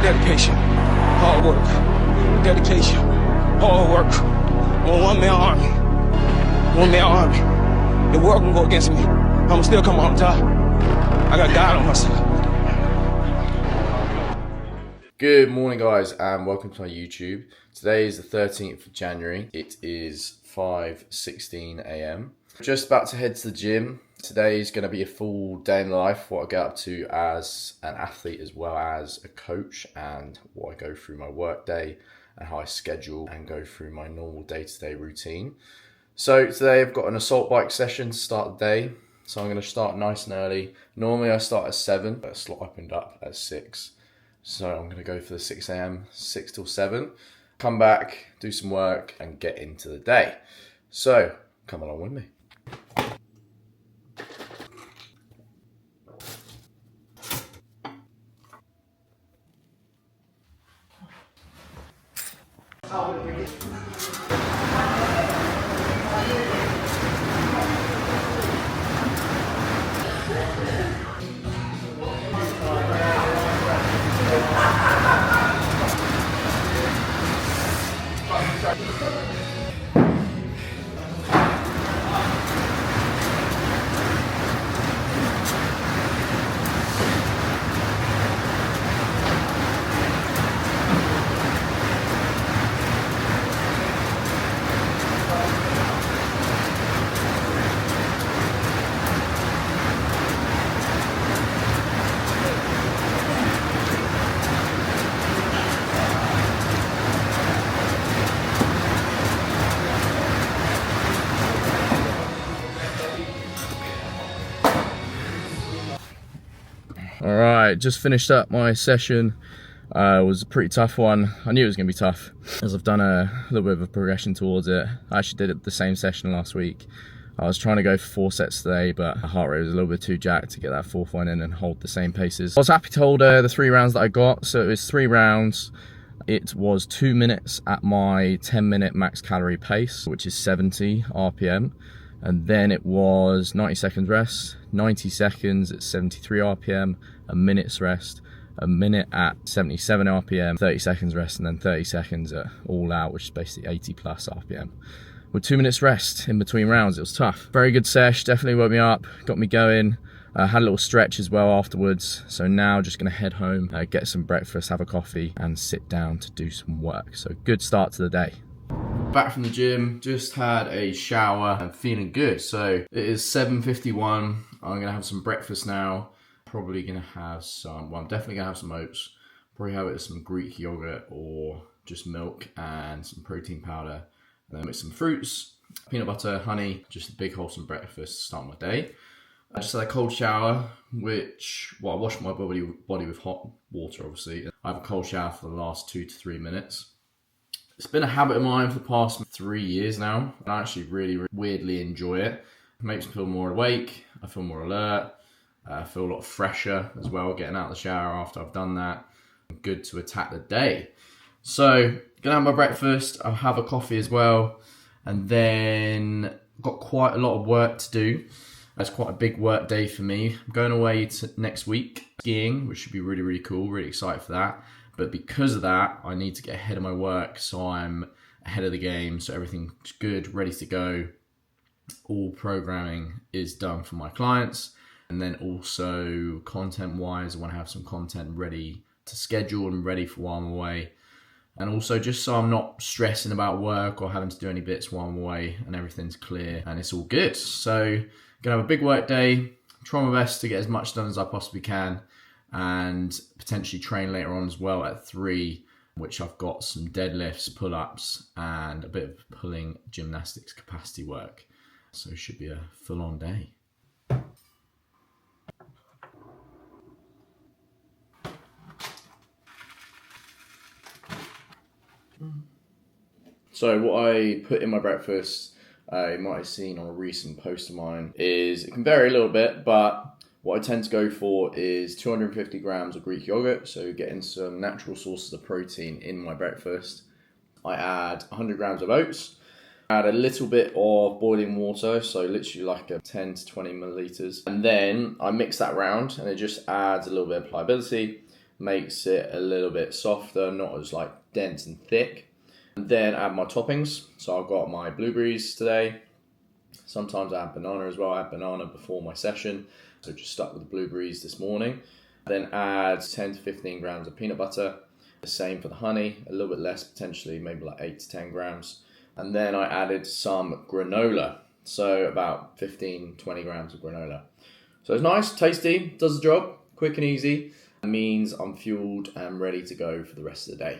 dedication, hard work, dedication, hard work. I'm a one-man army. One-man army. The world can go against me. I'ma still come on top. I got God on my side. Good morning, guys, and welcome to my YouTube. Today is the 13th of January. It is 5:16 a.m. Just about to head to the gym. Today is going to be a full day in life, what I get up to as an athlete as well as a coach, and what I go through my work day and how I schedule and go through my normal day-to-day routine. So today I've got an assault bike session to start the day. So I'm going to start nice and early. Normally I start at 7, but I slot opened up at 6. So I'm going to go for the 6 a.m., 6 till 7. Come back, do some work, and get into the day. So come along with me. All right, just finished up my session. It was a pretty tough one. I knew it was going to be tough as I've done a little bit of a progression towards it. I actually did it the same session last week. I was trying to go for 4 sets today, but my heart rate was a little bit too jacked to get that 4th one in and hold the same paces. I was happy to hold the 3 rounds that I got. So it was 3 rounds. It was 2 minutes at my 10-minute max calorie pace, which is 70 RPM. And then it was 90 seconds rest, 90 seconds at 73 RPM, a minute's rest, a minute at 77 RPM, 30 seconds rest, and then 30 seconds at all out, which is basically 80 plus RPM. With 2 minutes rest in between rounds, it was tough. Very good sesh, definitely woke me up, got me going. Had a little stretch as well afterwards. So now just gonna head home, get some breakfast, have a coffee, and sit down to do some work. So good start to the day. Back from the gym, just had a shower and feeling good. So it is 7:51. I'm gonna have some breakfast now. Probably gonna have some, I'm definitely gonna have some oats. Probably have it with some Greek yogurt or just milk and some protein powder. And then with some fruits, peanut butter, honey, just a big wholesome breakfast to start my day. I just had a cold shower, which, well, I washed my body with hot water, obviously. I have a cold shower for the last 2 to 3 minutes. It's been a habit of mine for the past 3 years now. I actually really weirdly enjoy it. It makes me feel more awake. I feel more alert. I feel a lot fresher as well, getting out of the shower after I've done that. Good to attack the day. So, gonna have my breakfast. I'll have a coffee as well. And then got quite a lot of work to do. That's quite a big work day for me. I'm going away next week skiing, which should be really, really cool. Really excited for that. But because of that, I need to get ahead of my work, so I'm ahead of the game, so everything's good, ready to go. All programming is done for my clients. And then also content-wise, I want to have some content ready to schedule and ready for while I'm away. And also just so I'm not stressing about work or having to do any bits while I'm away and everything's clear and it's all good. So gonna have a big work day, try my best to get as much done as I possibly can, and potentially train later on as well at 3, which I've got some deadlifts, pull-ups, and a bit of pulling gymnastics capacity work. So it should be a full-on day. So what I put in my breakfast, you might have seen on a recent post of mine, is it can vary a little bit, but what I tend to go for is 250 grams of Greek yogurt, so getting some natural sources of protein in my breakfast. I add 100 grams of oats, add a little bit of boiling water, so literally like a 10 to 20 milliliters, and then I mix that round and it just adds a little bit of pliability. makes it a little bit softer, not as like dense and thick. And then add my toppings. So I've got my blueberries today. Sometimes I add banana as well. I add banana before my session. So just stuck with the blueberries this morning. Then add 10 to 15 grams of peanut butter. The same for the honey, a little bit less potentially, maybe like 8 to 10 grams. And then I added some granola. So about 15, 20 grams of granola. So it's nice, tasty, does the job, quick and easy. It means I'm fueled and ready to go for the rest of the day.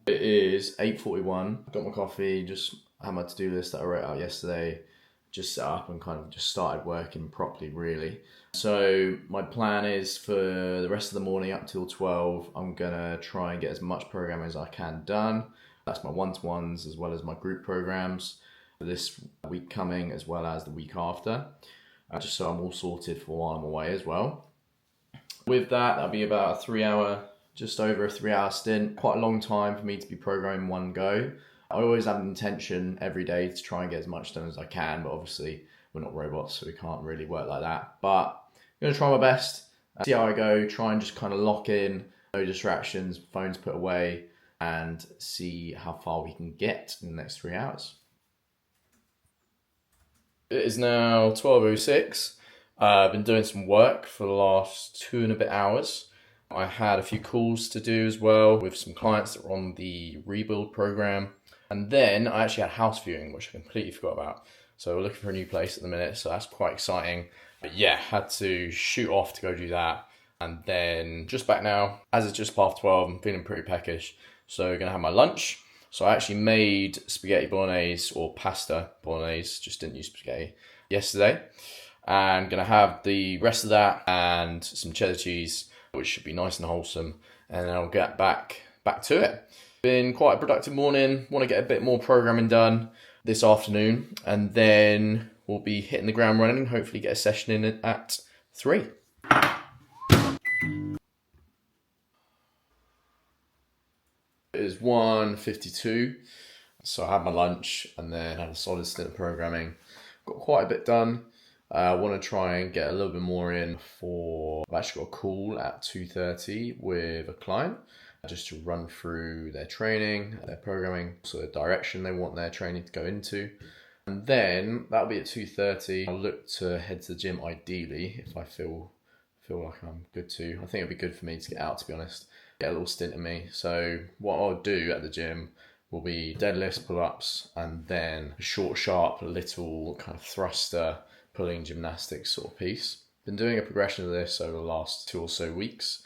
It is 8:41. Got my coffee, just had my to-do list that I wrote out yesterday. Just set up and kind of just started working properly, really. So my plan is for the rest of the morning up till 12, I'm gonna try and get as much programming as I can done. That's my one-to-ones as well as my group programs for this week coming as well as the week after. Just so I'm all sorted for while I'm away as well. With that, that'll be about just over a 3-hour stint. Quite a long time for me to be programming in one go. I always have an intention every day to try and get as much done as I can, but obviously we're not robots, so we can't really work like that. But I'm gonna try my best, see how I go, try and just kind of lock in, no distractions, phones put away, and see how far we can get in the next 3 hours. It is now 12:06. I've been doing some work for the last 2 and a bit hours. I had a few calls to do as well with some clients that were on the rebuild program. And then I actually had house viewing, which I completely forgot about. So we're looking for a new place at the minute, so that's quite exciting. But yeah, had to shoot off to go do that. And then just back now, as it's just past 12, I'm feeling pretty peckish. So gonna have my lunch. So I actually made spaghetti bolognese or pasta bolognese, just didn't use spaghetti, yesterday. And gonna have the rest of that and some cheddar cheese, which should be nice and wholesome. And then I'll get back to it. Been quite a productive morning. Want to get a bit more programming done this afternoon, and then we'll be hitting the ground running. Hopefully get a session in at 3. It is 1:52, so I had my lunch and then had a solid stint of programming. Got quite a bit done. I want to try and get a little bit more in for, I've actually got a call at 2:30 with a client just to run through their training, their programming, so the direction they want their training to go into. And then that'll be at 2:30. I'll look to head to the gym ideally if I feel like I'm good to. I think it'd be good for me to get out, to be honest, get a little stint in me. So what I'll do at the gym will be deadlifts, pull-ups, and then a short, sharp, little kind of thruster pulling gymnastics sort of piece. Been doing a progression of this over the last 2 or so weeks.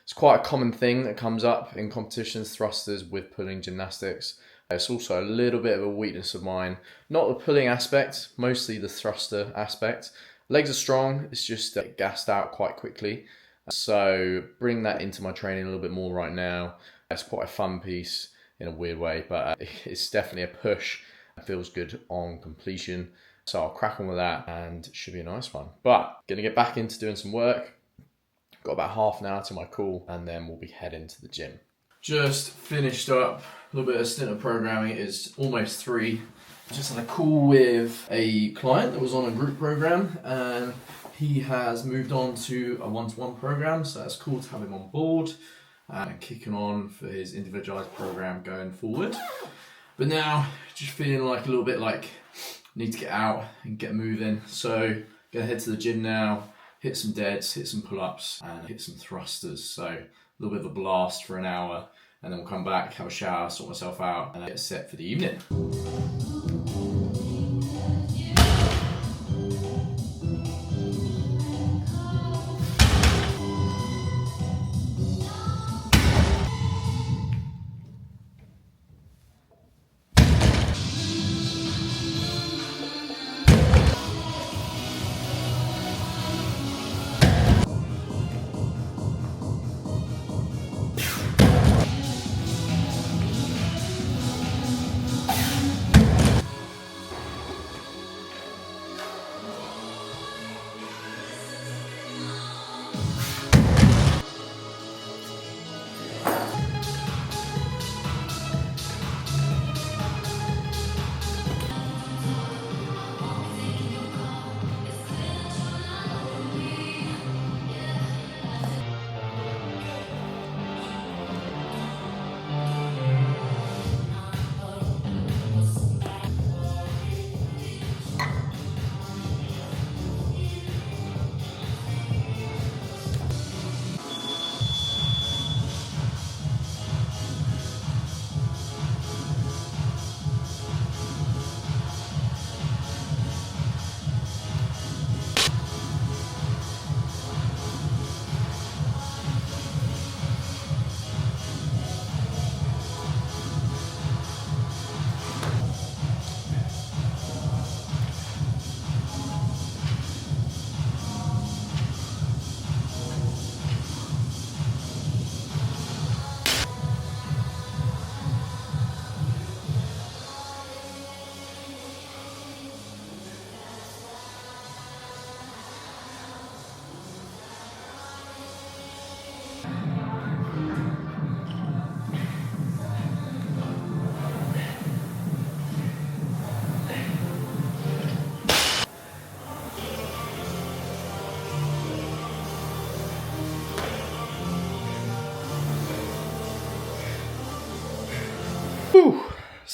It's quite a common thing that comes up in competitions, thrusters with pulling gymnastics. It's also a little bit of a weakness of mine. Not the pulling aspect, mostly the thruster aspect. Legs are strong, it's just get gassed out quite quickly. So bring that into my training a little bit more right now. It's quite a fun piece in a weird way, but it's definitely a push. It feels good on completion. So I'll crack on with that and it should be a nice one. But gonna get back into doing some work. Got about half an hour to my call and then we'll be heading to the gym. Just finished up a little bit of stint of programming. It is almost 3. Just had a call with a client that was on a group program and he has moved on to a one-to-one program. So that's cool to have him on board and kicking on for his individualized program going forward. But now just feeling like a little bit like need to get out and get moving. So gonna head to the gym now, hit some deads, hit some pull-ups and hit some thrusters. So a little bit of a blast for an hour and then we'll come back, have a shower, sort myself out and get set for the evening.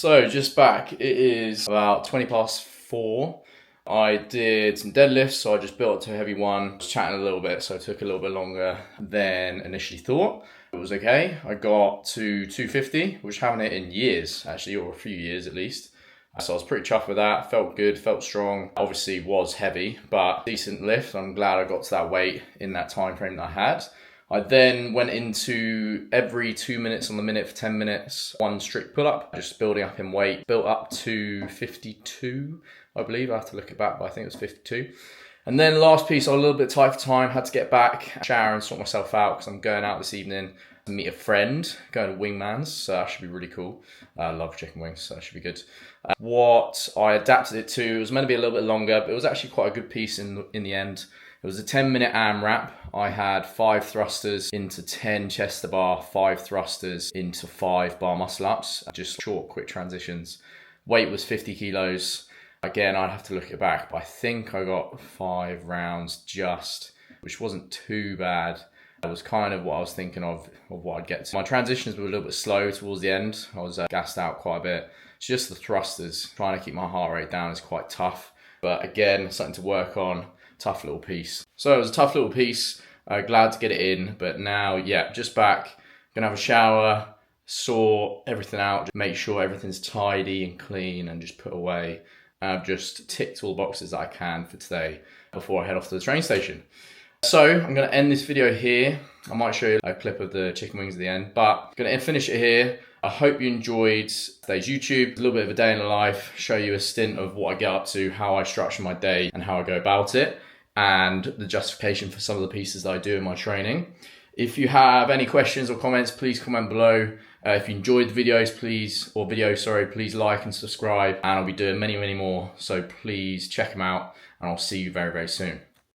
So just back, it is about 20 past 4. I did some deadlifts, so I just built up to a heavy one, was chatting a little bit, so it took a little bit longer than initially thought. It was okay. I got to 250, which I haven't hit in years, actually, or a few years at least. So I was pretty chuffed with that, felt good, felt strong. Obviously was heavy, but decent lift. I'm glad I got to that weight in that time frame that I had. I then went into every 2 minutes on the minute for 10 minutes, one strict pull-up, just building up in weight, built up to 52, I believe. I have to look it back, but I think it was 52. And then last piece, I was a little bit tight for time, had to get back, shower and sort myself out because I'm going out this evening to meet a friend, going to Wingman's, so that should be really cool. I love chicken wings, so that should be good. What I adapted it to, it was meant to be a little bit longer, but it was actually quite a good piece in the end. It was a 10-minute AMRAP. I had 5 thrusters into 10 chest to bar, 5 thrusters into 5 bar muscle ups, just short, quick transitions. Weight was 50 kilos. Again, I'd have to look it back, but I think I got 5 rounds just, which wasn't too bad. That was kind of what I was thinking of what I'd get to. My transitions were a little bit slow towards the end. I was gassed out quite a bit. It's just the thrusters. Trying to keep my heart rate down is quite tough. But again, something to work on. Tough little piece. So it was a tough little piece. Glad to get it in. But now, yeah, just back. Gonna have a shower, sort everything out, make sure everything's tidy and clean and just put away. I've just ticked all the boxes that I can for today before I head off to the train station. So I'm going to end this video here. I might show you a clip of the chicken wings at the end, but I'm going to finish it here. I hope you enjoyed today's YouTube, a little bit of a day in the life, show you a stint of what I get up to, how I structure my day and how I go about it, and the justification for some of the pieces that I do in my training. If you have any questions or comments, please comment below. If you enjoyed the videos, please like and subscribe, and I'll be doing many, many more. So please check them out, and I'll see you very, very soon.